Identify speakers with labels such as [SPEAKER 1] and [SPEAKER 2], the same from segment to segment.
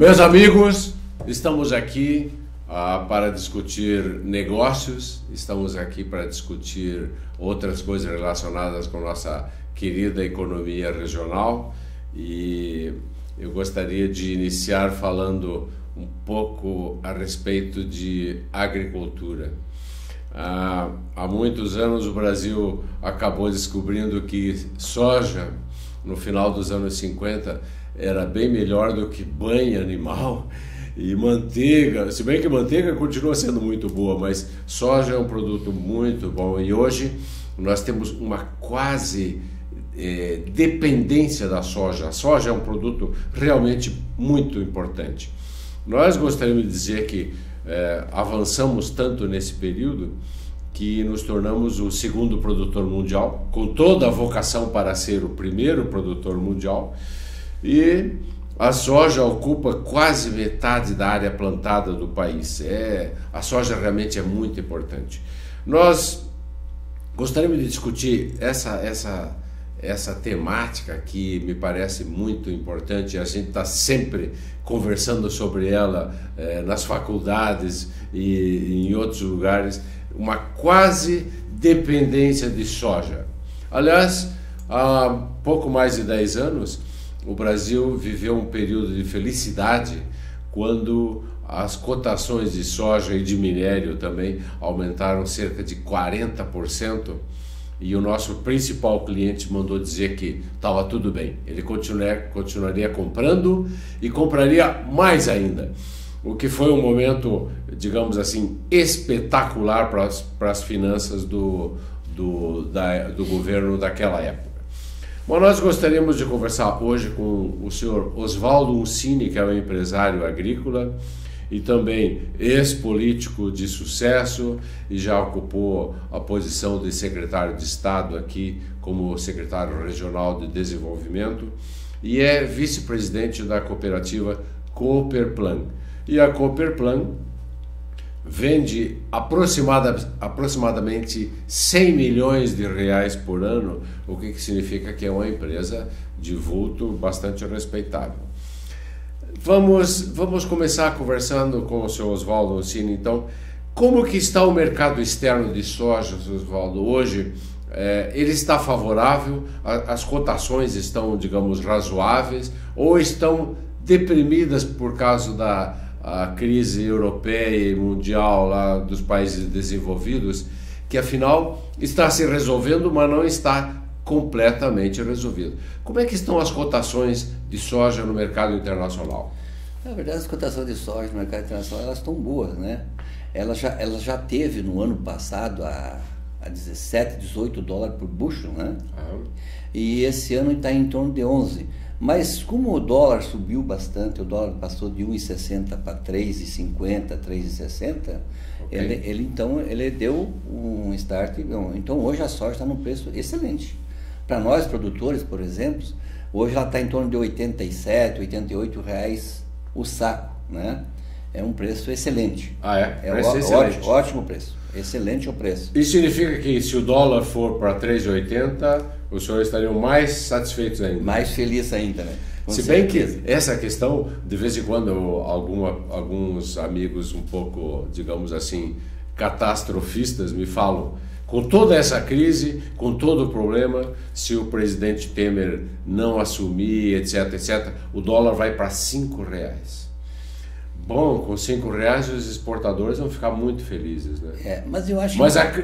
[SPEAKER 1] Meus amigos, estamos aqui para discutir negócios, estamos aqui para discutir outras coisas relacionadas com nossa querida economia regional, e eu gostaria de iniciar falando um pouco a respeito de agricultura. Há muitos anos o Brasil acabou descobrindo que soja, no final dos anos 50, era bem melhor do que banha animal, e manteiga, se bem que manteiga continua sendo muito boa, mas soja é um produto muito bom, e hoje nós temos uma quase dependência da soja. A soja é um produto realmente muito importante. Nós gostaríamos de dizer que avançamos tanto nesse período que nos tornamos o segundo produtor mundial, com toda a vocação para ser o primeiro produtor mundial, e a soja ocupa quase metade da área plantada do país. A soja realmente é muito importante. Nós gostaríamos de discutir essa temática que me parece muito importante. A gente está sempre conversando sobre ela nas faculdades e em outros lugares, uma quase dependência de soja. Aliás, há pouco mais de 10 anos, o Brasil viveu um período de felicidade quando as cotações de soja e de minério também aumentaram cerca de 40%, e o nosso principal cliente mandou dizer que estava tudo bem, ele continuaria comprando e compraria mais ainda, o que foi um momento, digamos assim, espetacular para as finanças do governo daquela época. Bom, nós gostaríamos de conversar hoje com o senhor Oswaldo Uncini, que é um empresário agrícola e também ex-político de sucesso, e já ocupou a posição de secretário de Estado aqui como secretário regional de desenvolvimento, e é vice-presidente da cooperativa Cooperplan. E a Cooperplan vende aproximadamente 100 milhões de reais por ano, o que significa que é uma empresa de vulto bastante respeitável. Vamos começar conversando com o senhor Oswaldo Uncini. Então, como que está o mercado externo de soja, senhor Oswaldo? Hoje, ele está favorável? As cotações estão, digamos, razoáveis, ou estão deprimidas por causa a crise europeia e mundial lá dos países desenvolvidos, que afinal está se resolvendo, mas não está completamente resolvido? Como é que estão as cotações de soja no mercado internacional?
[SPEAKER 2] Na verdade, as cotações de soja no mercado internacional, elas estão boas, né? Ela já teve no ano passado a 17, 18 dólares por bushel, né? E esse ano está em torno de 11. Mas como o dólar subiu bastante, o dólar passou de 1,60 para 3,50, 3,60, okay. ele deu um start. Então hoje a soja está num preço excelente. Para nós produtores, por exemplo, hoje ela está em torno de 87, 88 reais o saco, né? É um preço excelente.
[SPEAKER 1] Excelente.
[SPEAKER 2] Ótimo preço. Excelente o preço.
[SPEAKER 1] Isso significa que se o dólar for para 3,80, os senhores estariam mais satisfeitos ainda?
[SPEAKER 2] Mais felizes ainda, né?
[SPEAKER 1] Se bem que essa questão, de vez em quando, alguns amigos um pouco, digamos assim, catastrofistas me falam, com toda essa crise, com todo o problema, se o presidente Temer não assumir, etc., o dólar vai para 5 reais. Bom, com 5 reais os exportadores vão ficar muito felizes, né?
[SPEAKER 2] Mas eu acho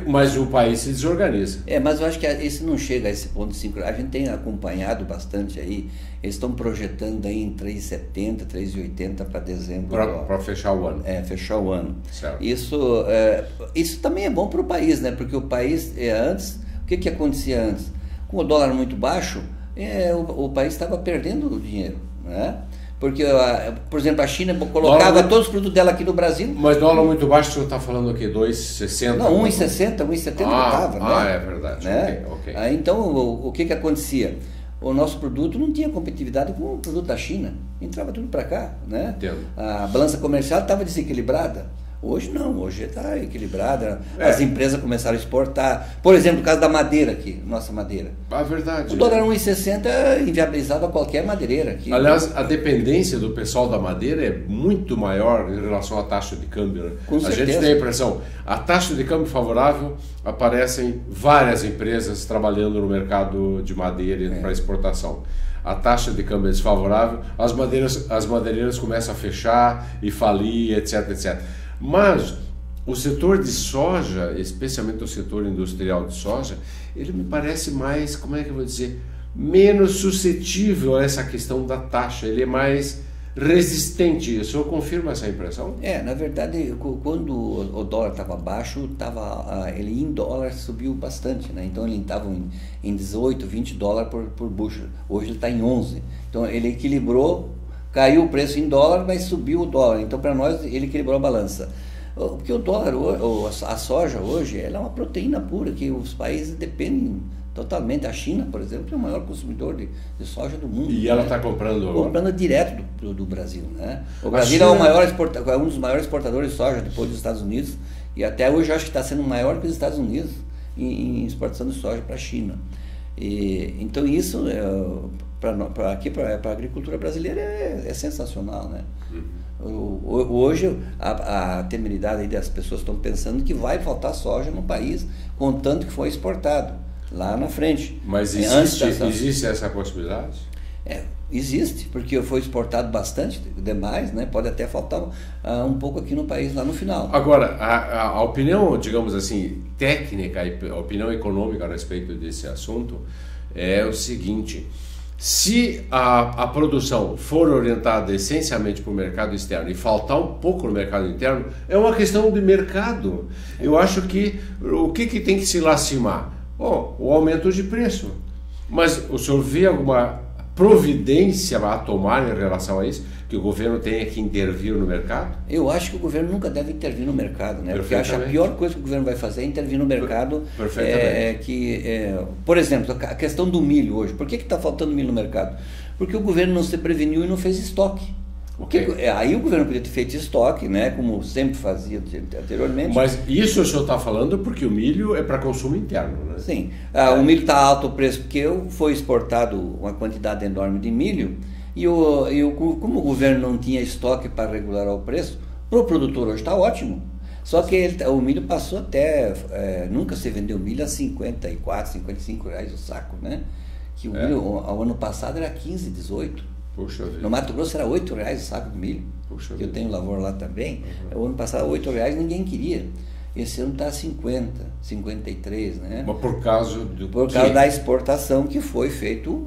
[SPEAKER 1] mas o país se desorganiza.
[SPEAKER 2] Mas eu acho que esse não chega a esse ponto de 5 reais. A gente tem acompanhado bastante aí. Eles estão projetando aí em 3,70, 3,80 para dezembro.
[SPEAKER 1] Para fechar o ano.
[SPEAKER 2] Fechar o ano.
[SPEAKER 1] Certo.
[SPEAKER 2] Isso também é bom para o país, né? Porque o país, antes, o que acontecia antes? Com o dólar muito baixo, o país estava perdendo dinheiro, né? Porque, por exemplo, a China colocava todos os produtos dela aqui no Brasil.
[SPEAKER 1] Mas dólar muito baixo, o senhor está falando o quê? 2,60?
[SPEAKER 2] Não, 1,60, 1,70 estava, né?
[SPEAKER 1] É verdade.
[SPEAKER 2] Né?
[SPEAKER 1] Okay.
[SPEAKER 2] Então, o que acontecia? O nosso produto não tinha competitividade com o produto da China. Entrava tudo para cá, né?
[SPEAKER 1] Entendo.
[SPEAKER 2] A balança comercial estava desequilibrada. Hoje não, hoje está equilibrada. As empresas começaram a exportar. Por exemplo, o caso da madeira aqui, nossa madeira.
[SPEAKER 1] A verdade.
[SPEAKER 2] O dólar 1,60 inviabilizava qualquer madeireira aqui.
[SPEAKER 1] Aliás, a dependência do pessoal da madeira é muito maior em relação à taxa de câmbio. Né?
[SPEAKER 2] Com certeza.
[SPEAKER 1] Gente tem a impressão, a taxa de câmbio favorável, aparecem várias empresas trabalhando no mercado de madeira para exportação. A taxa de câmbio é desfavorável, as madeireiras começam a fechar e falir, etc, etc. Mas o setor de soja, especialmente o setor industrial de soja, ele me parece mais, como é que eu vou dizer, menos suscetível a essa questão da taxa, ele é mais resistente. O senhor confirma essa impressão?
[SPEAKER 2] Na verdade, quando o dólar estava baixo, ele em dólar subiu bastante, né? Então ele estava em 18, 20 dólares por bushel. Hoje ele está em 11. Então ele equilibrou, caiu o preço em dólar, mas subiu o dólar. Então para nós ele equilibrou a balança. Porque o dólar, a soja hoje, ela é uma proteína pura que os países dependem totalmente. A China, por exemplo, é o maior consumidor de soja do mundo.
[SPEAKER 1] E ela está comprando agora?
[SPEAKER 2] Comprando direto do Brasil, né? O Brasil é um dos maiores exportadores de soja depois dos Estados Unidos, e até hoje eu acho que está sendo maior que os Estados Unidos em exportação de soja para a China. Então isso, para a agricultura brasileira, é sensacional, né? Hoje a temeridade das pessoas estão pensando que vai faltar soja no país, contanto que foi exportado lá na frente.
[SPEAKER 1] Mas existe essa possibilidade?
[SPEAKER 2] Existe, porque foi exportado bastante demais, né? Pode até faltar um pouco aqui no país lá no final.
[SPEAKER 1] Agora, a opinião, digamos assim, técnica, a opinião econômica a respeito desse assunto é o seguinte: se a produção for orientada essencialmente para o mercado externo e faltar um pouco no mercado interno, é uma questão de mercado. Eu acho que o que tem que se lastimar? O aumento de preço. Mas o senhor vê alguma providência a tomar em relação a isso? Que o governo tenha que intervir no mercado?
[SPEAKER 2] Eu acho que o governo nunca deve intervir no mercado, né? Porque acho que a pior coisa que o governo vai fazer é intervir no mercado. Por exemplo, a questão do milho hoje. Por que está faltando milho no mercado? Porque o governo não se preveniu e não fez estoque. Aí o governo podia ter feito estoque, né, como sempre fazia anteriormente.
[SPEAKER 1] Mas isso o senhor está falando porque o milho é para consumo interno, né?
[SPEAKER 2] Sim. O milho está alto o preço porque foi exportado uma quantidade enorme de milho e como o governo não tinha estoque para regular o preço, para o produtor hoje está ótimo. Só que o milho passou até... nunca se vendeu milho a 54, 55 reais o saco, né? Que o milho ao ano passado era 15, 18.
[SPEAKER 1] Puxa vida.
[SPEAKER 2] No Mato Grosso era 8 reais o saco de milho.
[SPEAKER 1] Puxa
[SPEAKER 2] eu tenho lavoura lá também. O ano passado 8 reais ninguém queria. Esse ano está 50, 53, né?
[SPEAKER 1] Mas por causa
[SPEAKER 2] da exportação que foi feito.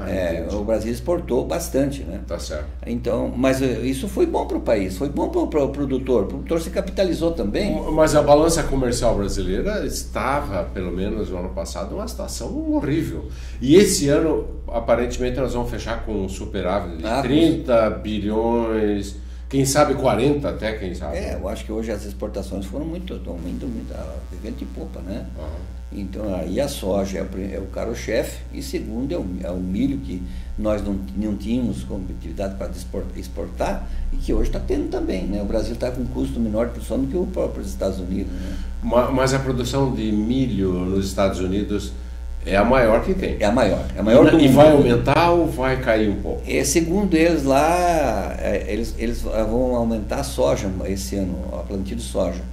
[SPEAKER 1] Entendi.
[SPEAKER 2] O Brasil exportou bastante, né?
[SPEAKER 1] Tá certo.
[SPEAKER 2] Então, mas isso foi bom para o país, foi bom para o produtor. O produtor se capitalizou também.
[SPEAKER 1] Mas a balança comercial brasileira estava, pelo menos no ano passado, uma situação horrível. E esse ano, aparentemente, nós vamos fechar com um superávit de 30 bilhões... Quem sabe 40 até, quem sabe.
[SPEAKER 2] Eu acho que hoje as exportações foram muito vento e popa, né? Então aí a soja é o carro-chefe, e segundo é o milho, que nós não tínhamos competitividade para exportar e que hoje está tendo também, né? O Brasil está com um custo menor de produção do que o próprio Estados Unidos, né?
[SPEAKER 1] Mas a produção de milho nos Estados Unidos é a maior que tem.
[SPEAKER 2] É a maior do mundo.
[SPEAKER 1] E vai aumentar ou vai cair um pouco?
[SPEAKER 2] Segundo eles lá, eles vão aumentar a soja esse ano, a plantio de soja.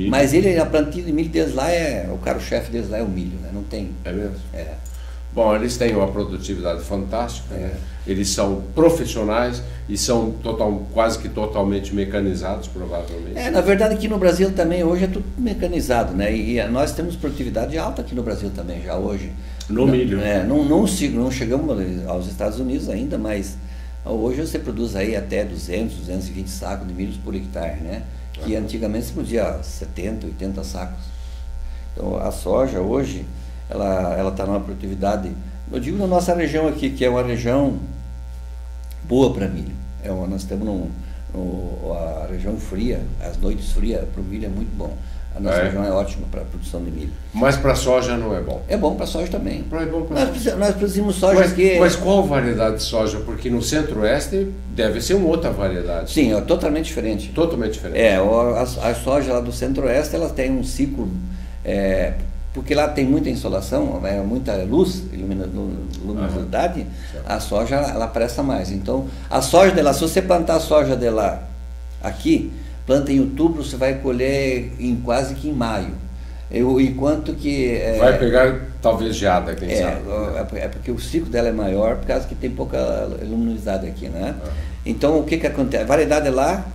[SPEAKER 2] Mas a plantio de milho deles lá o carro-chefe deles lá é o milho, né? Não tem.
[SPEAKER 1] É mesmo? Bom, eles têm uma produtividade fantástica, né? Eles são profissionais e são quase que totalmente mecanizados, provavelmente.
[SPEAKER 2] Na verdade aqui no Brasil também hoje é tudo mecanizado, né? E nós temos produtividade alta aqui no Brasil também já hoje.
[SPEAKER 1] No milho.
[SPEAKER 2] Não chegamos aos Estados Unidos ainda, mas hoje você produz aí até 200, 220 sacos de milho por hectare, né? Que antigamente se produzia 70, 80 sacos. Então a soja hoje, ela está numa produtividade, eu digo na nossa região aqui, que é uma região boa para milho. Nós temos a região fria, as noites frias para o milho é muito bom. A nossa região é ótima para a produção de milho.
[SPEAKER 1] Mas para soja não é bom?
[SPEAKER 2] É bom para soja também.
[SPEAKER 1] É bom
[SPEAKER 2] Nós produzimos soja aqui...
[SPEAKER 1] Mas qual variedade de soja? Porque no Centro-Oeste deve ser uma outra variedade.
[SPEAKER 2] Sim, é totalmente diferente.
[SPEAKER 1] Totalmente diferente.
[SPEAKER 2] A soja lá do Centro-Oeste, ela tem um ciclo... porque lá tem muita insolação, muita luz, luminosidade, a soja ela presta mais. Então, a soja dela, se você plantar a soja dela aqui, planta em outubro, você vai colher quase que em maio. Enquanto que...
[SPEAKER 1] vai pegar talvez geada, quem sabe.
[SPEAKER 2] É porque o ciclo dela é maior, por causa que tem pouca luminosidade aqui, né? Então, o que acontece? A variedade lá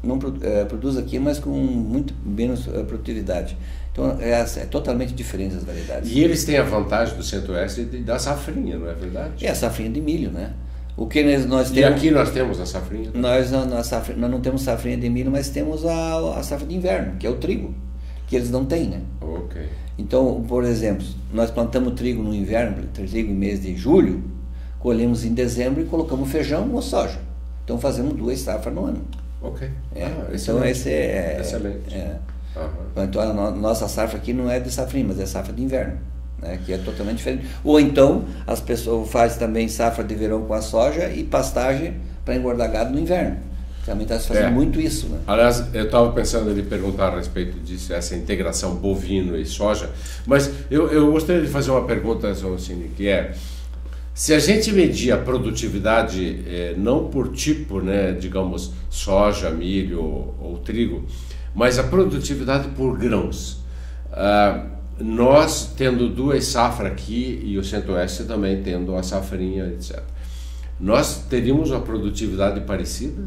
[SPEAKER 2] não produz aqui, mas com muito menos produtividade. Então, é totalmente diferente as variedades.
[SPEAKER 1] E eles têm a vantagem do Centro-Oeste da safrinha, não é verdade?
[SPEAKER 2] É a safrinha de milho, né? O que nós temos...
[SPEAKER 1] E aqui nós temos a safrinha?
[SPEAKER 2] Nós não temos safrinha de milho, mas temos a safra de inverno, que é o trigo, que eles não têm, né?
[SPEAKER 1] Ok.
[SPEAKER 2] Então, por exemplo, nós plantamos trigo no inverno, trigo em mês de julho, colhemos em dezembro e colocamos feijão ou soja. Então fazemos 2 safras no ano.
[SPEAKER 1] Ok.
[SPEAKER 2] Então esse é...
[SPEAKER 1] Excelente.
[SPEAKER 2] Então a nossa safra aqui não é de safrinha, mas é safra de inverno, né, que é totalmente diferente. Ou então as pessoas fazem também safra de verão com a soja e pastagem para engordar gado no inverno. Também está se fazendo muito isso, né?
[SPEAKER 1] Aliás, eu estava pensando em lhe perguntar a respeito disso, essa integração bovino e soja, mas eu gostaria de fazer uma pergunta, Zoncini, que é: se a gente medir a produtividade não por tipo, né, digamos, soja, milho ou trigo, mas a produtividade por grãos, nós tendo 2 safras aqui e o Centro-Oeste também tendo a safrinha, etc., nós teríamos uma produtividade parecida?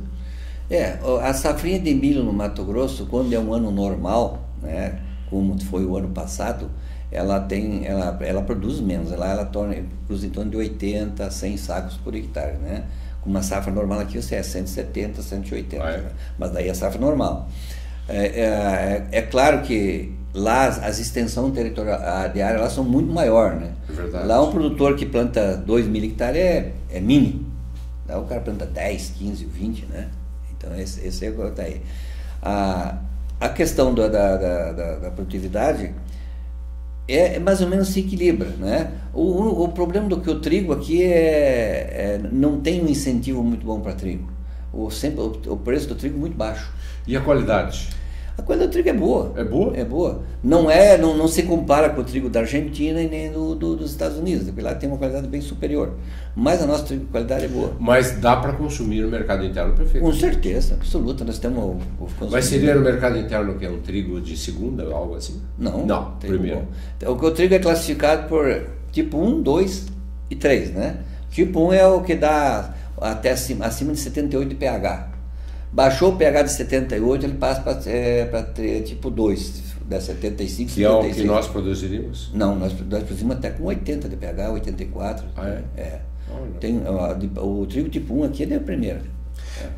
[SPEAKER 2] A safrinha de milho no Mato Grosso, quando é um ano normal, né, como foi o ano passado, ela produz menos, ela produz em torno de 80 a 100 sacos por hectare, né? Com uma safra normal aqui você é 170, 180, né? Mas daí é a safra normal. É claro que lá as extensões territoriais lá são muito maiores, né?
[SPEAKER 1] É verdade.
[SPEAKER 2] Lá um produtor que planta 2.000 hectares é mini, lá o cara planta 10, 15, 20, né? Então esse é o que está aí. A questão da produtividade mais ou menos se equilibra, né? O problema do que o trigo aqui não tem um incentivo muito bom para trigo. O preço do trigo é muito baixo.
[SPEAKER 1] E a qualidade?
[SPEAKER 2] A qualidade do trigo é boa.
[SPEAKER 1] É boa?
[SPEAKER 2] É boa. Não se compara com o trigo da Argentina e nem dos Estados Unidos, porque lá tem uma qualidade bem superior. Mas a nossa qualidade é boa.
[SPEAKER 1] Mas dá para consumir no mercado interno, perfeito?
[SPEAKER 2] Com certeza, absoluta. Nós temos
[SPEAKER 1] Mas seria no mercado interno que é um trigo de segunda, algo assim?
[SPEAKER 2] Não,
[SPEAKER 1] primeiro.
[SPEAKER 2] Então, o trigo é classificado por tipo 1, 2 e 3, né? Tipo 1 é o que dá até acima de 78 de pH. Baixou o pH de 78, ele passa para tipo 2, da 75,
[SPEAKER 1] que 76. Que é o que nós produziríamos?
[SPEAKER 2] Não, nós produzimos até com 80 de pH, 84. O trigo tipo 1 aqui é a primeira.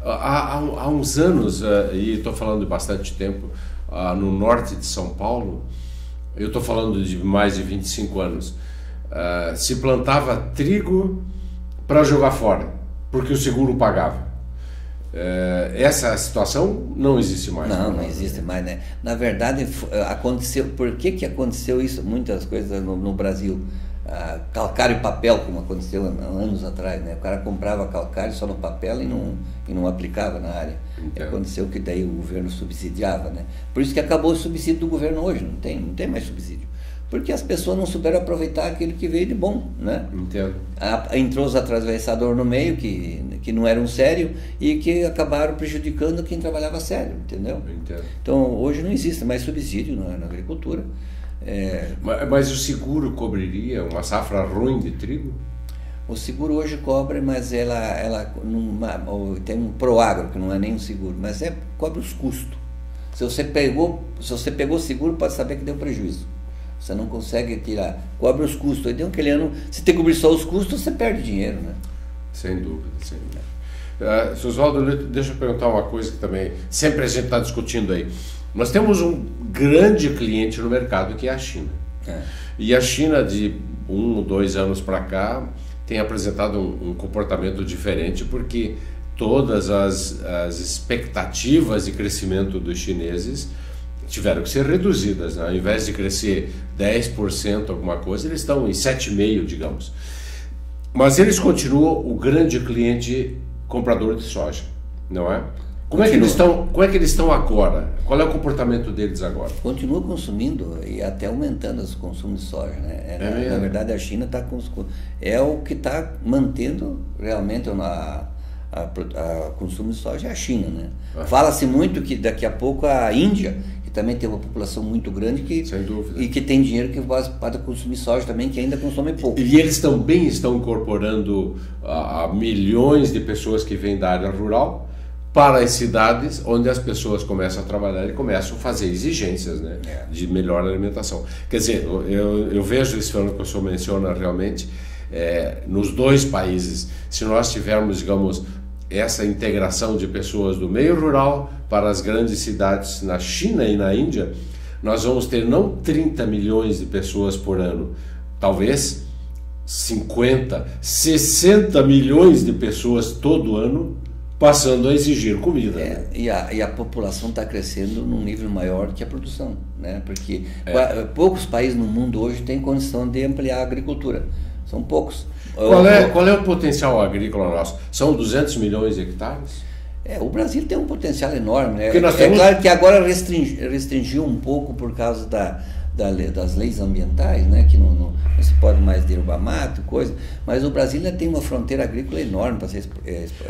[SPEAKER 1] Há uns anos, e estou falando de bastante tempo, no norte de São Paulo, eu estou falando de mais de 25 anos, se plantava trigo para jogar fora, porque o seguro pagava. Essa situação não existe mais.
[SPEAKER 2] Não existe mais, né? Na verdade, aconteceu. Por que aconteceu isso? Muitas coisas no Brasil. Calcário e papel, como aconteceu anos atrás, né? O cara comprava calcário só no papel e não aplicava na área. Aconteceu que daí o governo subsidiava, né? Por isso que acabou o subsídio do governo hoje, não tem mais subsídio. Porque as pessoas não souberam aproveitar aquilo que veio de bom, né?
[SPEAKER 1] Entendo.
[SPEAKER 2] Entrou os atravessadores no meio, que não eram sérios, e que acabaram prejudicando quem trabalhava sério, entendeu?
[SPEAKER 1] Entendo.
[SPEAKER 2] Então, hoje não existe mais subsídio na agricultura.
[SPEAKER 1] Mas o seguro cobriria uma safra ruim de trigo?
[SPEAKER 2] O seguro hoje cobre, mas tem um Proagro, que não é nem um seguro, mas cobre os custos. Se você pegou o seguro, pode saber que deu prejuízo. Você não consegue tirar, cobre os custos. Então, aquele ano, se tem que cobrir só os custos, você perde dinheiro, né?
[SPEAKER 1] Sem dúvida, sem dúvida. Sr. Oswaldo, deixa eu perguntar uma coisa que também sempre a gente está discutindo aí. Nós temos um grande cliente no mercado, que é a China. E a China, de 1 ou 2 anos para cá, tem apresentado um comportamento diferente, porque todas as expectativas de crescimento dos chineses tiveram que ser reduzidas, né? Ao invés de crescer 10% alguma coisa, eles estão em 7,5%, digamos. Mas eles continuam o grande cliente comprador de soja, não é? Como é que eles estão agora? Qual é o comportamento deles agora?
[SPEAKER 2] Continua consumindo e até aumentando o consumo de soja, né? Na verdade, a China é o que está mantendo realmente a consumo de soja, é a China, né? Fala-se muito que daqui a pouco a Índia, que também tem uma população muito grande,
[SPEAKER 1] sem dúvida,
[SPEAKER 2] e que tem dinheiro que pode consumir soja também, que ainda consome pouco.
[SPEAKER 1] E eles também estão incorporando a milhões de pessoas que vêm da área rural para as cidades, onde as pessoas começam a trabalhar e começam a fazer exigências, né, de melhor alimentação. Quer dizer, eu vejo esse fenômeno que o senhor menciona realmente nos dois países. Se nós tivermos, digamos, essa integração de pessoas do meio rural para as grandes cidades na China e na Índia, nós vamos ter não 30 milhões de pessoas por ano, talvez 50, 60 milhões de pessoas todo ano passando a exigir comida.
[SPEAKER 2] E a população está crescendo num nível maior que a produção, né? Porque poucos países no mundo hoje têm condição de ampliar a agricultura. São poucos.
[SPEAKER 1] Qual é o potencial agrícola nosso? São 200 milhões de hectares?
[SPEAKER 2] O Brasil tem um potencial enorme, né?
[SPEAKER 1] Temos...
[SPEAKER 2] claro que agora restringiu um pouco por causa das leis ambientais, né? Que não se pode mais derrubar mato, coisa, mas o Brasil ainda tem uma fronteira agrícola enorme para ser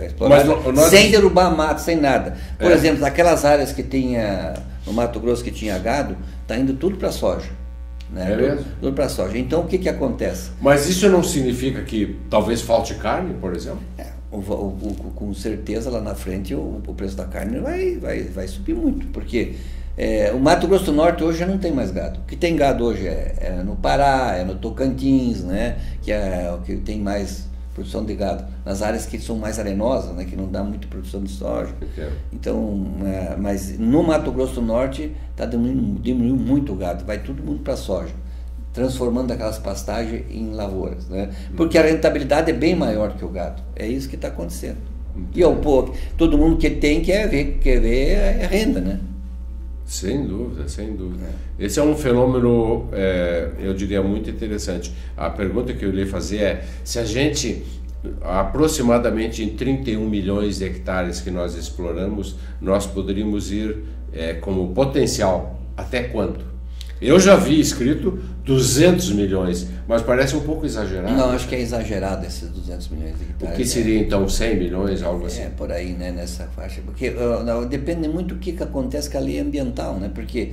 [SPEAKER 2] explorada, sem derrubar mato, sem nada. Por exemplo, aquelas áreas que tinha no Mato Grosso que tinha gado, está indo tudo para soja. Né? Tudo para soja. Então o que acontece?
[SPEAKER 1] Mas isso não significa que talvez falte carne, por exemplo?
[SPEAKER 2] Com certeza lá na frente o preço da carne vai subir muito, porque o Mato Grosso do Norte hoje já não tem mais gado. O que tem gado hoje é no Pará, é no Tocantins, né? Que é o que tem mais produção de gado, nas áreas que são mais arenosas, né? Que não dá muita produção de soja. Então, mas no Mato Grosso do Norte está diminuindo muito o gado, vai todo mundo para soja, transformando aquelas pastagens em lavouras, né? Porque a rentabilidade é bem maior que o gado. É isso que está acontecendo. E todo mundo que tem quer ver a renda, né?
[SPEAKER 1] Sem dúvida, sem dúvida. Esse é um fenômeno, eu diria, muito interessante. A pergunta que eu lhe fazer é, se a gente, aproximadamente em 31 milhões de hectares que nós exploramos, nós poderíamos ir como potencial, até quanto? Eu já vi escrito 200 milhões, mas parece um pouco exagerado.
[SPEAKER 2] Não, acho que é exagerado esses 200 milhões de hectares.
[SPEAKER 1] O que seria então 100 milhões, algo assim?
[SPEAKER 2] Por aí, né, nessa faixa. Porque depende muito do que acontece com a lei ambiental, né? Porque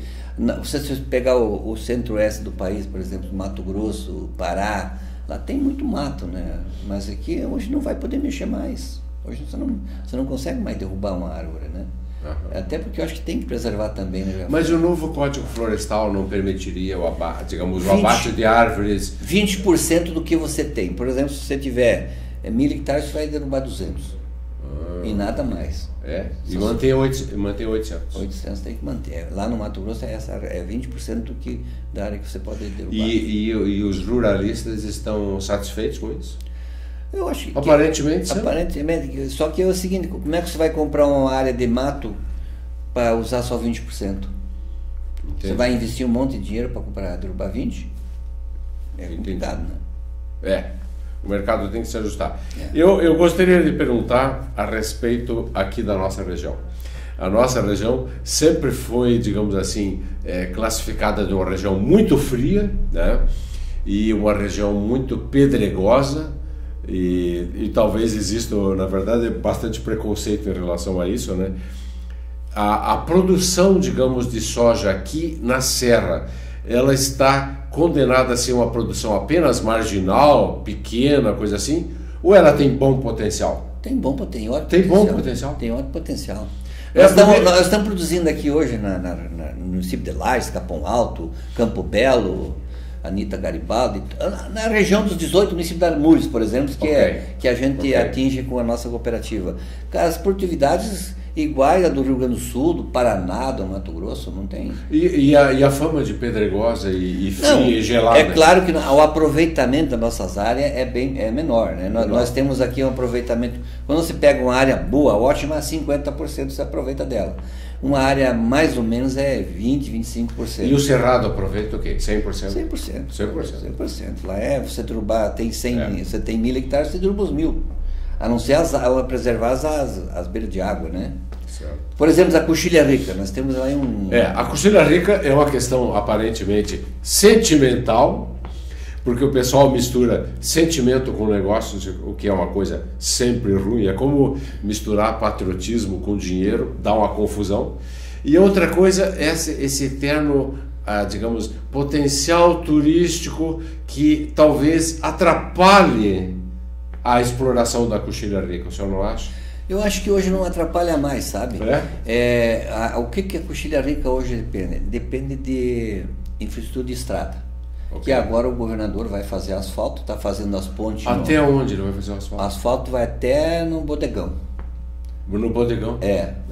[SPEAKER 2] se você pegar o centro-oeste do país, por exemplo, Mato Grosso, Pará, lá tem muito mato, né? Mas aqui hoje não vai poder mexer mais. Hoje você não consegue mais derrubar uma árvore, né? Até porque eu acho que tem que preservar também, né?
[SPEAKER 1] Mas o novo Código Florestal não permitiria o abate de árvores?
[SPEAKER 2] 20% do que você tem. Por exemplo, se você tiver 1.000 hectares, você vai derrubar 200. E nada mais.
[SPEAKER 1] E mantém 800.
[SPEAKER 2] 800 tem que manter. Lá no Mato Grosso é 20% da área que você pode derrubar.
[SPEAKER 1] E os ruralistas estão satisfeitos com isso?
[SPEAKER 2] Eu acho que
[SPEAKER 1] aparentemente,
[SPEAKER 2] só que é o seguinte, como é que você vai comprar uma área de mato para usar só 20%? Entendi. Você vai investir um monte de dinheiro para derrubar 20%? É complicado, né?
[SPEAKER 1] O mercado tem que se ajustar. Eu gostaria de perguntar a respeito aqui da nossa região. A nossa região sempre foi, digamos assim, classificada de uma região muito fria, né? E uma região muito pedregosa. E talvez exista, na verdade, bastante preconceito em relação a isso, né? A produção, digamos, de soja aqui na Serra, ela está condenada a ser uma produção apenas marginal, pequena, coisa assim, ou ela tem bom potencial?
[SPEAKER 2] Tem bom potencial.
[SPEAKER 1] Tem bom potencial?
[SPEAKER 2] Tem ótimo potencial. Nós estamos produzindo aqui hoje no município de Lages, Capão Alto, Campo Belo, Anita Garibaldi, na região dos 18 municípios da Armures, por exemplo, que a gente atinge com a nossa cooperativa. As produtividades iguais a do Rio Grande do Sul, do Paraná, do Mato Grosso, não tem.
[SPEAKER 1] E a fama de pedregosa e fria e gelada?
[SPEAKER 2] É claro que o aproveitamento das nossas áreas é menor, né? Nós temos aqui um aproveitamento, quando você pega uma área boa, ótima, 50% você aproveita dela. uma área mais ou menos é 20-25%.
[SPEAKER 1] E o cerrado aproveita o quê? 100%?
[SPEAKER 2] 100%. 100%. Lá você derrubar, tem 100, você tem 1000 hectares, você derruba os 1000. A não ser preservar as beiras de água, né? Certo. Por exemplo, a Coxilha Rica, nós temos lá
[SPEAKER 1] a Coxilha Rica é uma questão aparentemente sentimental, porque o pessoal mistura sentimento com negócios, o que é uma coisa sempre ruim. É como misturar patriotismo com dinheiro, dá uma confusão. E outra coisa é esse eterno, digamos, potencial turístico que talvez atrapalhe a exploração da Coxilha Rica, o senhor não acha?
[SPEAKER 2] Eu acho que hoje não atrapalha mais, sabe? O que a Coxilha Rica hoje depende? Depende de infraestrutura de estrada. Okay. Que agora o governador vai fazer asfalto, está fazendo as pontes.
[SPEAKER 1] Até onde ele vai fazer o asfalto?
[SPEAKER 2] O asfalto vai até no Bodegão.
[SPEAKER 1] No Bodegão?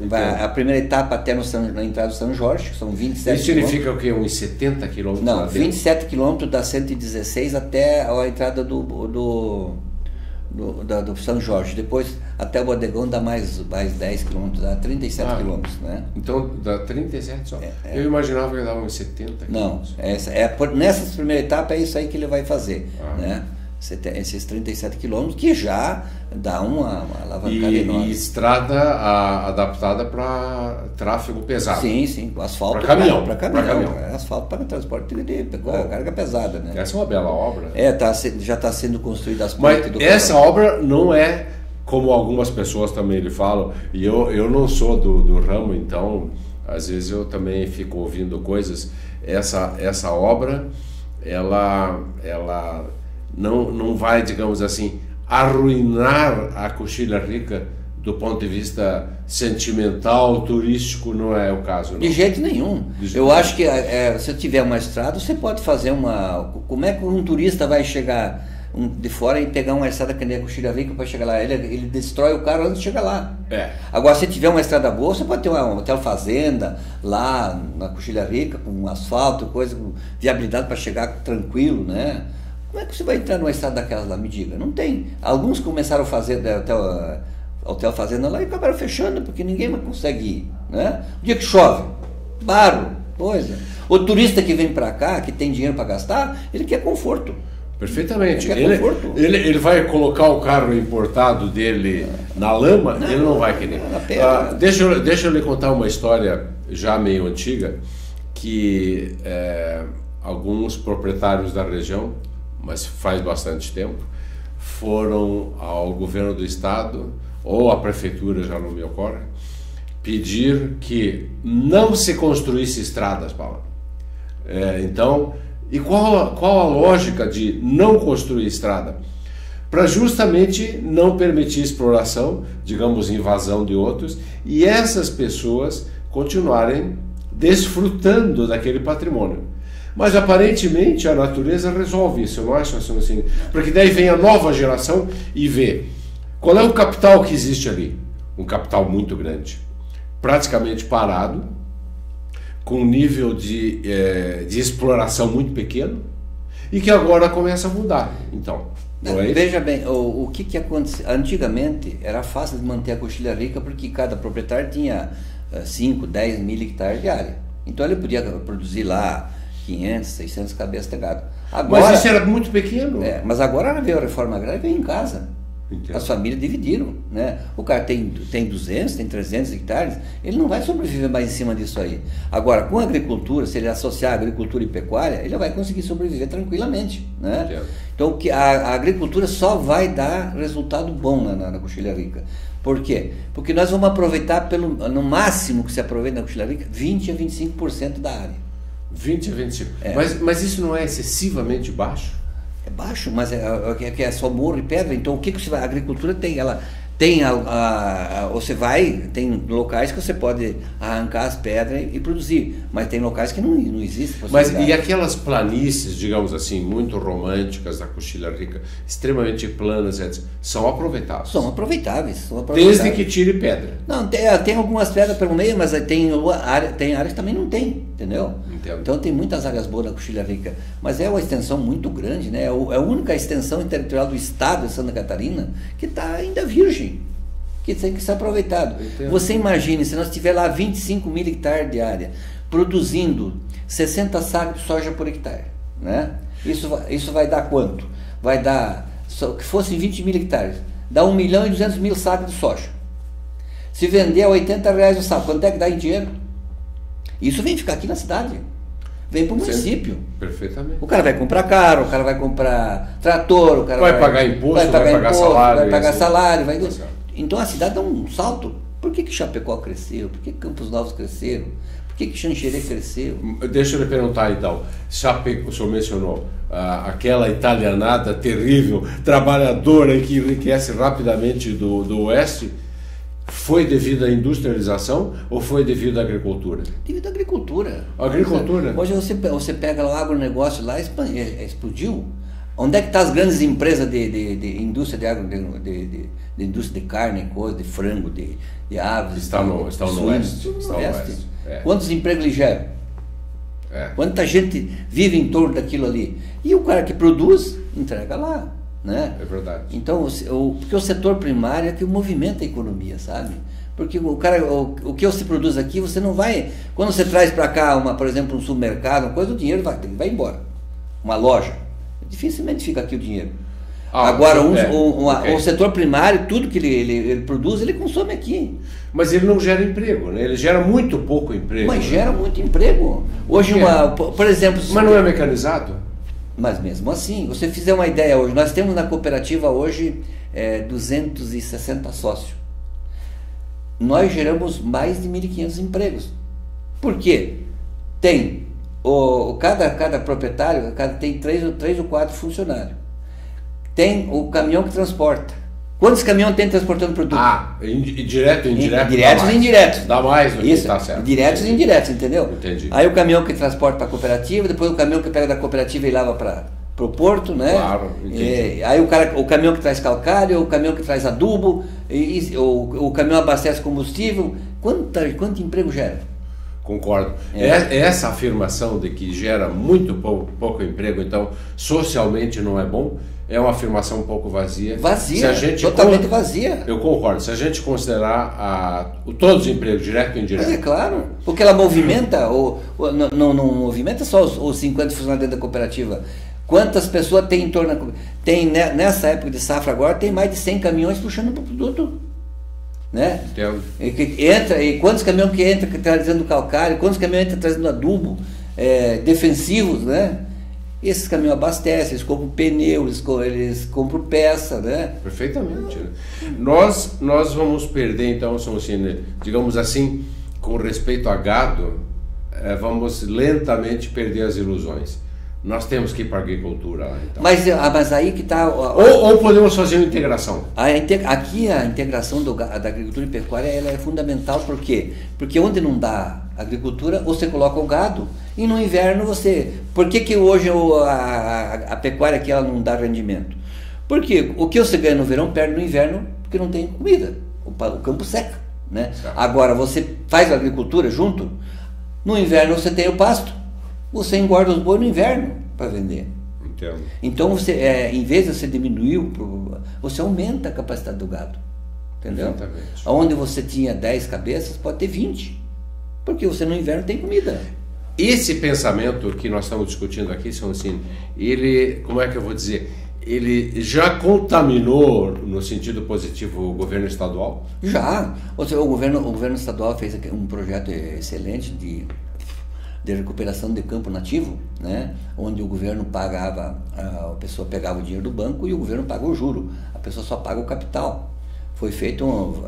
[SPEAKER 2] Vai, a primeira etapa até na entrada do São Jorge, que são 27
[SPEAKER 1] Isso significa o quê? Uns 70 quilômetros?
[SPEAKER 2] Não, 27 quilômetros da 116 até a entrada do São Jorge. Depois até o Bodegão dá mais 10 quilômetros, dá 37 quilômetros, né?
[SPEAKER 1] Então dá 37 só? Eu imaginava que dava uns 70 quilômetros.
[SPEAKER 2] Não, nessa primeira etapa é isso aí que ele vai fazer, né? Esses 37 quilômetros que já dá uma alavancada enorme.
[SPEAKER 1] E estrada adaptada para tráfego pesado.
[SPEAKER 2] Sim, asfalto
[SPEAKER 1] para caminhão.
[SPEAKER 2] Asfalto para transporte de carga pesada, né?
[SPEAKER 1] Essa é uma bela obra.
[SPEAKER 2] Já está sendo construída as
[SPEAKER 1] pontes do essa obra não é como algumas pessoas também lhe falam, e eu não sou do ramo, então às vezes eu também fico ouvindo coisas. Essa obra ela não vai, digamos assim, arruinar a Coxilha Rica do ponto de vista sentimental, turístico, não é o caso, não?
[SPEAKER 2] De jeito nenhum. Eu acho que se tiver uma estrada, você pode fazer Como é que um turista vai chegar de fora e pegar uma estrada que nem a Coxilha Rica para chegar lá? Ele destrói o carro antes de chegar lá. Agora, se tiver uma estrada boa, você pode ter uma hotel fazenda lá na Coxilha Rica, com asfalto, coisa, com viabilidade para chegar tranquilo, né? Como é que você vai entrar numa estrada daquelas lá? Me diga. Não tem. Alguns começaram a fazer hotel fazenda lá e acabaram fechando, porque ninguém mais consegue ir, né? O dia que chove, barro, coisa. O turista que vem para cá, que tem dinheiro para gastar, ele quer conforto.
[SPEAKER 1] Perfeitamente. Ele vai colocar o carro importado dele na lama, ele não vai querer. Deixa eu lhe contar uma história já meio antiga, que alguns proprietários da região, mas faz bastante tempo, foram ao governo do estado, ou à prefeitura, já não me ocorre, pedir que não se construísse estradas, Paula. Então, e qual a lógica de não construir estrada? Para justamente não permitir exploração, digamos, invasão de outros, e essas pessoas continuarem desfrutando daquele patrimônio. Mas aparentemente a natureza resolve isso, eu não acho assim? Porque daí vem a nova geração e vê qual é o capital que existe ali. Um capital muito grande, praticamente parado, com um nível de exploração muito pequeno e que agora começa a mudar. Então, não é isso?
[SPEAKER 2] Veja bem, o que aconteceu? Antigamente era fácil de manter a Coxilha Rica porque cada proprietário tinha 5, 10 mil hectares de área. Então ele podia produzir lá 500, 600 cabeças de gado. Agora,
[SPEAKER 1] mas isso era muito pequeno.
[SPEAKER 2] Mas agora veio a reforma agrária e veio em casa.
[SPEAKER 1] Entendo.
[SPEAKER 2] As famílias dividiram, né? O cara tem 200, tem 300 hectares, ele não vai sobreviver mais em cima disso aí. Agora, com a agricultura, se ele associar a agricultura e pecuária, ele vai conseguir sobreviver tranquilamente, né?
[SPEAKER 1] Entendo.
[SPEAKER 2] Então, a agricultura só vai dar resultado bom na Coxilha Rica. Por quê? Porque nós vamos aproveitar, no máximo que se aproveita na Coxilha Rica, 20 a 25% da área.
[SPEAKER 1] 20 a 25%. Mas isso não é excessivamente baixo?
[SPEAKER 2] É baixo, mas é só morro e pedra. Então, o que você vai? A agricultura tem, ela tem tem locais que você pode arrancar as pedras e produzir, mas tem locais que não existe.
[SPEAKER 1] Mas e aquelas planícies, digamos assim, muito românticas da Coxilha Rica, extremamente planas, etc., são aproveitáveis?
[SPEAKER 2] São aproveitáveis.
[SPEAKER 1] Desde que tire pedra.
[SPEAKER 2] Não, tem algumas pedras pelo meio, mas tem áreas que também não tem, entendeu?
[SPEAKER 1] Entendo.
[SPEAKER 2] Então tem muitas áreas boas na Coxilha Rica, mas é uma extensão muito grande, né? É a única extensão territorial do estado de Santa Catarina que está ainda virgem. que tem que ser aproveitado.
[SPEAKER 1] Entendo.
[SPEAKER 2] Você imagine, se nós tiver lá 25 mil hectares de área, produzindo 60 sacos de soja por hectare, né? Isso vai dar quanto? Vai dar, que fossem 20 mil hectares, dá 1.200.000 sacos de soja. Se vender a R$80 o saco, quanto é que dá em dinheiro? Isso vem ficar aqui na cidade. Vem para o município.
[SPEAKER 1] Perfeitamente.
[SPEAKER 2] O cara vai comprar carro, o cara vai comprar trator, o cara
[SPEAKER 1] vai pagar imposto, vai pagar salário.
[SPEAKER 2] Vai pagar salário. Então a cidade dá um salto. Por que Chapecó cresceu? Por que Campos Novos cresceram? Por que Xanxerê cresceu?
[SPEAKER 1] Deixa eu lhe perguntar então. O senhor mencionou aquela italianada terrível, trabalhadora que enriquece rapidamente do oeste. Foi devido à industrialização ou foi devido à agricultura?
[SPEAKER 2] Devido à agricultura.
[SPEAKER 1] Agricultura?
[SPEAKER 2] Hoje você pega o agronegócio lá, explodiu. Onde é que estão as grandes empresas de indústria de indústria de carne, coisa, de frango, de aves?
[SPEAKER 1] Estão no oeste.
[SPEAKER 2] Quantos empregos eles geram? Quanta gente vive em torno daquilo ali? E o cara que produz, entrega lá. Né?
[SPEAKER 1] É verdade.
[SPEAKER 2] Então, porque o setor primário é que movimenta a economia, sabe? Porque o que você produz aqui, você não vai... Quando você traz para cá, por exemplo, um supermercado, uma coisa, o dinheiro vai embora. Uma loja. Dificilmente fica aqui o dinheiro. Agora, o setor primário, tudo que ele produz, ele consome aqui.
[SPEAKER 1] Mas ele não gera emprego, né? Ele gera muito pouco emprego.
[SPEAKER 2] Mas gera muito emprego. Hoje, por exemplo...
[SPEAKER 1] Mas não é mecanizado?
[SPEAKER 2] Mas mesmo assim, você fizer uma ideia hoje, nós temos na cooperativa hoje 260 sócios. Nós geramos mais de 1.500 empregos. Por quê? Tem, cada proprietário tem 3 ou 4 funcionários. Tem o caminhão que transporta. Quantos caminhões tem transportando produto?
[SPEAKER 1] Direto e indireto?
[SPEAKER 2] Diretos e indiretos.
[SPEAKER 1] Dá mais do que
[SPEAKER 2] isso,
[SPEAKER 1] tá certo.
[SPEAKER 2] Diretos e indiretos, entendeu?
[SPEAKER 1] Entendi.
[SPEAKER 2] Aí o caminhão que transporta para a cooperativa, depois o caminhão que pega da cooperativa e leva para o porto, né?
[SPEAKER 1] Claro, entendi.
[SPEAKER 2] Aí o caminhão que traz calcário, o caminhão que traz adubo, o caminhão abastece combustível. Quanto emprego gera?
[SPEAKER 1] Concordo. Essa afirmação de que gera muito pouco emprego, então socialmente não é bom, é uma afirmação um pouco vazia.
[SPEAKER 2] Vazia, totalmente vazia.
[SPEAKER 1] Eu concordo. Se a gente considerar todos os empregos, direto e indireto.
[SPEAKER 2] Mas é claro, porque ela movimenta, não movimenta só os 50 funcionários dentro da cooperativa. Quantas pessoas tem em torno... Nessa época de safra agora, tem mais de 100 caminhões puxando para o produto. Né?
[SPEAKER 1] Entendo.
[SPEAKER 2] E quantos caminhões que entram trazendo calcário, quantos caminhões entram trazendo adubo, defensivos, né? Esses caminhões abastecem, eles compram pneu, eles compram peça, né?
[SPEAKER 1] Perfeitamente. Né? Nós vamos perder, então, digamos assim, com respeito a gado, vamos lentamente perder as ilusões. Nós temos que ir para a agricultura lá, então.
[SPEAKER 2] Mas aí que está...
[SPEAKER 1] Ou podemos fazer uma integração.
[SPEAKER 2] Aqui a integração da agricultura e pecuária ela é fundamental, por quê? Porque onde não dá agricultura, você coloca o gado, e no inverno você... Por que hoje a pecuária aqui ela não dá rendimento? Porque o que você ganha no verão perde no inverno, porque não tem comida, o campo seca, né? Agora, você faz a agricultura junto, no inverno você tem o pasto, você engorda os bois no inverno para vender.
[SPEAKER 1] Entendo.
[SPEAKER 2] Então, você, em vez de você diminuir, você aumenta a capacidade do gado. Entendeu?
[SPEAKER 1] Exatamente.
[SPEAKER 2] Onde você tinha 10 cabeças, pode ter 20. Porque você no inverno tem comida.
[SPEAKER 1] Esse pensamento que nós estamos discutindo aqui, São Cine, ele, como é que eu vou dizer, ele já contaminou, no sentido positivo, o governo estadual?
[SPEAKER 2] Já. O governo estadual fez um projeto excelente de recuperação de campo nativo, né? Onde o governo pagava, a pessoa pegava o dinheiro do banco e o governo paga o juro, a pessoa só paga o capital. Foi feito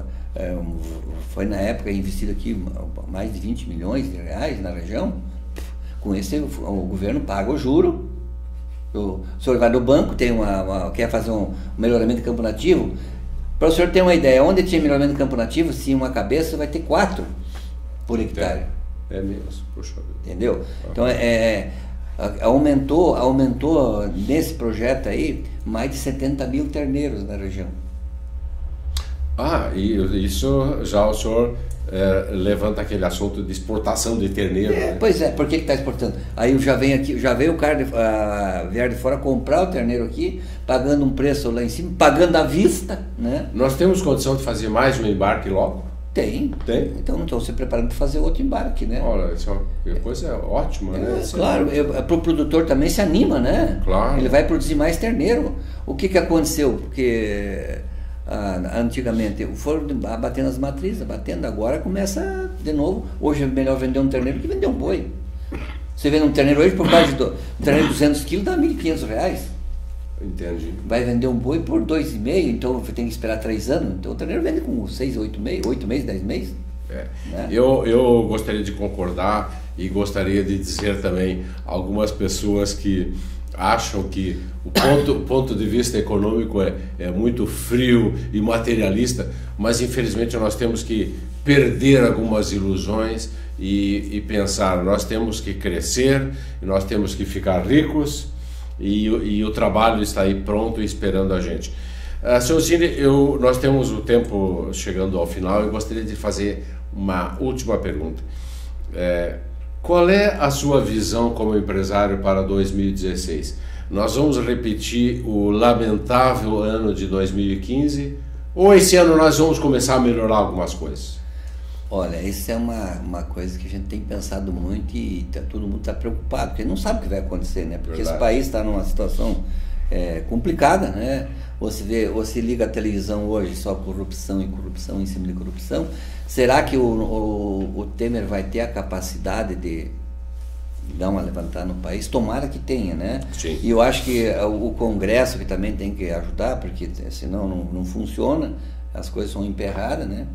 [SPEAKER 2] foi na época investido aqui mais de 20 milhões de reais na região. Com esse o governo paga o juro, o senhor vai no banco, quer fazer um melhoramento de campo nativo. Para o senhor ter uma ideia, onde tinha melhoramento de campo nativo, se uma cabeça vai ter 4 por hectare.
[SPEAKER 1] É mesmo, puxa vida.
[SPEAKER 2] Entendeu? Então aumentou nesse projeto aí mais de 70 mil terneiros na região.
[SPEAKER 1] E isso já o senhor levanta aquele assunto de exportação de terneiro. Né?
[SPEAKER 2] Pois é, por que está exportando? Aí já veio o cara vier de fora comprar o terneiro aqui, pagando um preço lá em cima, pagando à vista, né?
[SPEAKER 1] Nós temos condição de fazer mais um embarque logo?
[SPEAKER 2] Tem. Então não estão se preparando para fazer outro embarque, né?
[SPEAKER 1] Olha, isso é uma coisa ótima, né?
[SPEAKER 2] Claro, para o produtor também se anima, né?
[SPEAKER 1] Claro.
[SPEAKER 2] Ele vai produzir mais terneiro. O que aconteceu? Porque antigamente foram batendo as matrizes, batendo, agora começa de novo. Hoje é melhor vender um terneiro que vender um boi. Você vende um terneiro hoje por base de um terneiro de 200 quilos, dá R$1.500.
[SPEAKER 1] Entendi.
[SPEAKER 2] Vai vender um boi por 2,5, então tem que esperar 3 anos. Então o terneiro vende com 6, 8 meses, 10 meses.
[SPEAKER 1] Né? Eu gostaria de concordar e gostaria de dizer também algumas pessoas que acham que o ponto de vista econômico é muito frio e materialista, mas infelizmente nós temos que perder algumas ilusões e pensar, nós temos que crescer, nós temos que ficar ricos e o trabalho está aí pronto e esperando a gente. Senhor Cine, nós temos o tempo chegando ao final e gostaria de fazer uma última pergunta. Qual é a sua visão como empresário para 2016? Nós vamos repetir o lamentável ano de 2015 ou esse ano nós vamos começar a melhorar algumas coisas?
[SPEAKER 2] Olha, isso é uma coisa que a gente tem pensado muito e todo mundo está preocupado, porque não sabe o que vai acontecer, né? Porque Esse país está numa situação complicada, né? Você liga a televisão hoje, só corrupção e corrupção em cima de corrupção. Será que o Temer vai ter a capacidade de dar uma levantada no país? Tomara que tenha, né?
[SPEAKER 1] Sim.
[SPEAKER 2] E eu acho que o Congresso que também tem que ajudar, porque senão não funciona, as coisas são emperradas, né?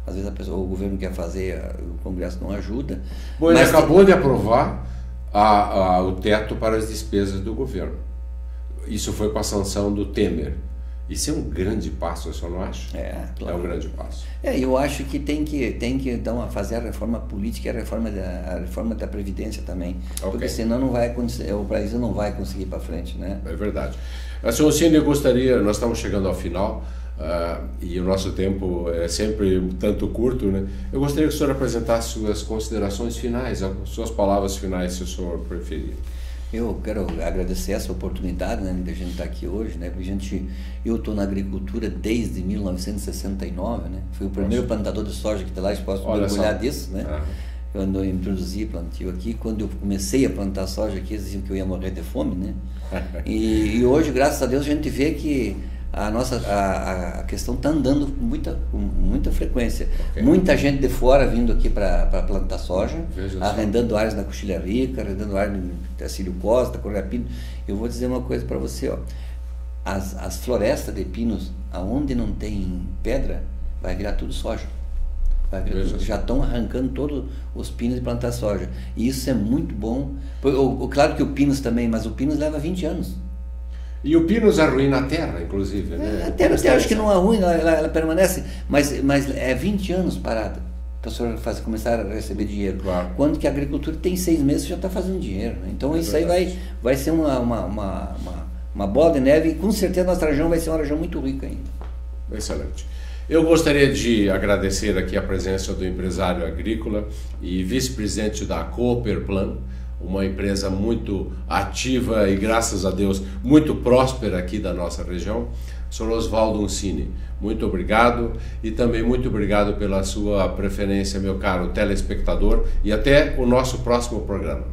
[SPEAKER 2] Às vezes o governo quer fazer, o Congresso não ajuda.
[SPEAKER 1] Bom, ele acabou de aprovar o teto para as despesas do governo. Isso foi com a sanção do Temer. Isso é um grande passo, o senhor não acha?
[SPEAKER 2] Claro.
[SPEAKER 1] É um grande passo.
[SPEAKER 2] Eu acho que tem que então, fazer a reforma política e a reforma da Previdência também.
[SPEAKER 1] Okay.
[SPEAKER 2] Porque senão não vai acontecer, o Brasil não vai conseguir ir para frente, né?
[SPEAKER 1] É verdade. Senhor Cine, nós estamos chegando ao final. E o nosso tempo é sempre tanto curto, né? Eu gostaria que o senhor apresentasse suas considerações finais, suas palavras finais, se o senhor preferir.
[SPEAKER 2] Eu quero agradecer essa oportunidade, né, de a gente estar aqui hoje, né? Porque eu estou na agricultura desde 1969, né? Fui o primeiro plantador de soja que está lá, posso me orgulhar disso, né? Eu introduzi plantio aqui. Quando eu comecei a plantar soja aqui, eles diziam que eu ia morrer de fome, né? E hoje, graças a Deus, a gente vê que a questão está andando com muita frequência. Okay. Muita gente de fora vindo aqui para plantar soja, arrendando áreas na Coxilha Rica, arrendando áreas no Tacílio Costa, Correia-Pino. Eu vou dizer uma coisa para você, ó. As florestas de pinos, aonde não tem pedra, vai virar tudo soja. Já estão arrancando todos os pinos de plantar soja. E isso é muito bom. Claro que o pinos também, mas o pinos leva 20 anos.
[SPEAKER 1] E o pinus arruína a terra, inclusive, né?
[SPEAKER 2] A terra acho que não arruína, ela permanece, mas é 20 anos parada para o senhor começar a receber dinheiro.
[SPEAKER 1] Claro.
[SPEAKER 2] Quando que a agricultura tem 6 meses já está fazendo dinheiro, né? Então isso aí vai ser uma bola de neve e com certeza nossa região vai ser uma região muito rica ainda.
[SPEAKER 1] Excelente. Eu gostaria de agradecer aqui a presença do empresário agrícola e vice-presidente da Cooperplan, uma empresa muito ativa e, graças a Deus, muito próspera aqui da nossa região, Sr. Oswaldo Uncini. Muito obrigado e também muito obrigado pela sua preferência, meu caro telespectador, e até o nosso próximo programa.